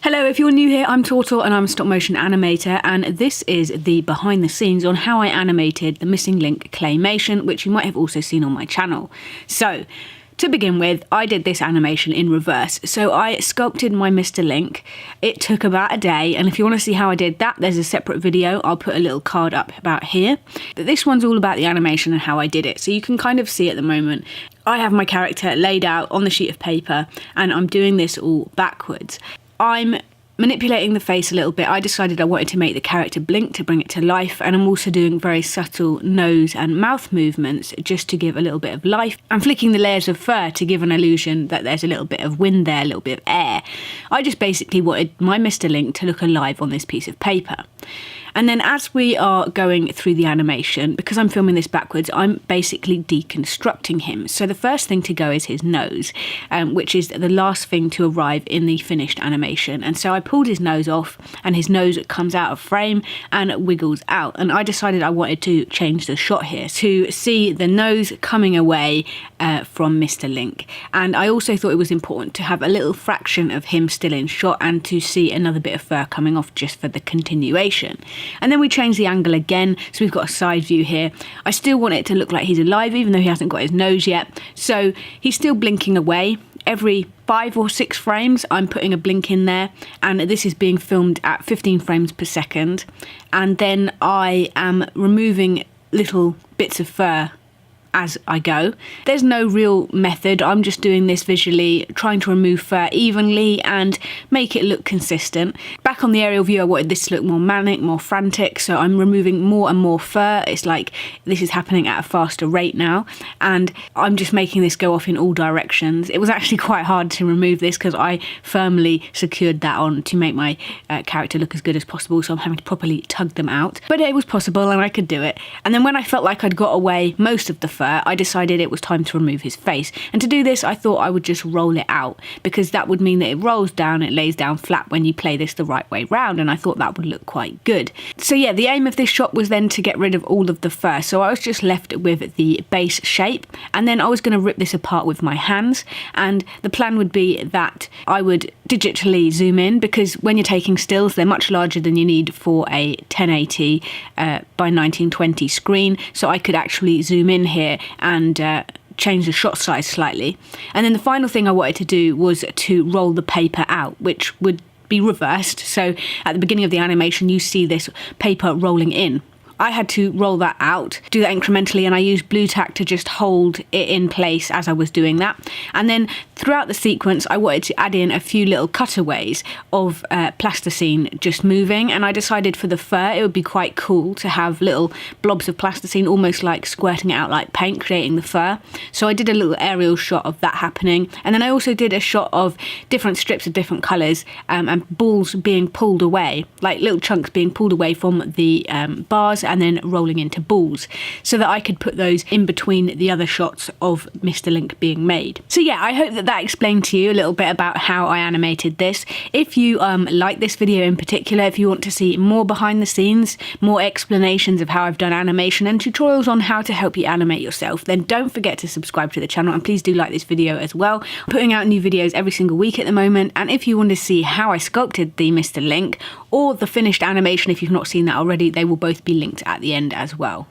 Hello, if you're new here, I'm Tortor and I'm a stop motion animator, and this is the behind the scenes on how I animated the missing link Claymation, which you might have also seen on my channel. So, to begin with, I did this animation in reverse. So I sculpted my Mr. Link. It took about a day, and if you want to see how I did that, there's a separate video. I'll put a little card up about here. But this one's all about the animation and how I did it. So you can kind of see at the moment, I have my character laid out on the sheet of paper, and I'm doing this all backwards. I'm manipulating the face a little bit. I decided I wanted to make the character blink to bring it to life, and I'm also doing very subtle nose and mouth movements just to give a little bit of life. I'm flicking the layers of fur to give an illusion that there's a little bit of wind there, a little bit of air. I just basically wanted my Mr. Link to look alive on this piece of paper. And then as we are going through the animation, because I'm filming this backwards, I'm basically deconstructing him. So the first thing to go is his nose, which is the last thing to arrive in the finished animation. And so I pulled his nose off, and his nose comes out of frame and wiggles out. And I decided I wanted to change the shot here to see the nose coming away from Mr. Link. And I also thought it was important to have a little fraction of him still in shot and to see another bit of fur coming off just for the continuation. And then we change the angle again, so we've got a side view here. I still want it to look like he's alive, even though he hasn't got his nose yet. So he's still blinking away. Every 5 or 6 frames, I'm putting a blink in there, and this is being filmed at 15 frames per second. And then I am removing little bits of fur as I go. There's no real method. I'm just doing this visually, trying to remove fur evenly and make it look consistent. Back on the aerial view, I wanted this to look more manic, more frantic, so I'm removing more and more fur. It's like this is happening at a faster rate now, and I'm just making this go off in all directions. It was actually quite hard to remove this because I firmly secured that on to make my character look as good as possible, so I'm having to properly tug them out. But it was possible and I could do it. And then when I felt like I'd got away most of the fur, I decided it was time to remove his face. And to do this, I thought I would just roll it out, because that would mean that it rolls down, it lays down flat when you play this the right way round, and I thought that would look quite good. So yeah, the aim of this shot was then to get rid of all of the fur, so I was just left with the base shape, and then I was going to rip this apart with my hands, and the plan would be that I would digitally zoom in, because when you're taking stills, they're much larger than you need for a 1080 by 1920 screen, so I could actually zoom in here and change the shot size slightly. And then the final thing I wanted to do was to roll the paper out, which would be reversed. So at the beginning of the animation, you see this paper rolling in. I had to roll that out, do that incrementally, and I used blue tack to just hold it in place as I was doing that. And then throughout the sequence, I wanted to add in a few little cutaways of plasticine just moving, and I decided for the fur it would be quite cool to have little blobs of plasticine almost like squirting it out like paint, creating the fur. So I did a little aerial shot of that happening, and then I also did a shot of different strips of different colours and balls being pulled away, like little chunks being pulled away from the bars and then rolling into balls, so that I could put those in between the other shots of Mr. Link being made. So yeah, I hope that explained to you a little bit about how I animated this. If you like this video in particular, if you want to see more behind the scenes, more explanations of how I've done animation and tutorials on how to help you animate yourself, then don't forget to subscribe to the channel, and please do like this video as well. I'm putting out new videos every single week at the moment, and if you want to see how I sculpted the Mr. Link or the finished animation, if you've not seen that already, they will both be linked at the end as well.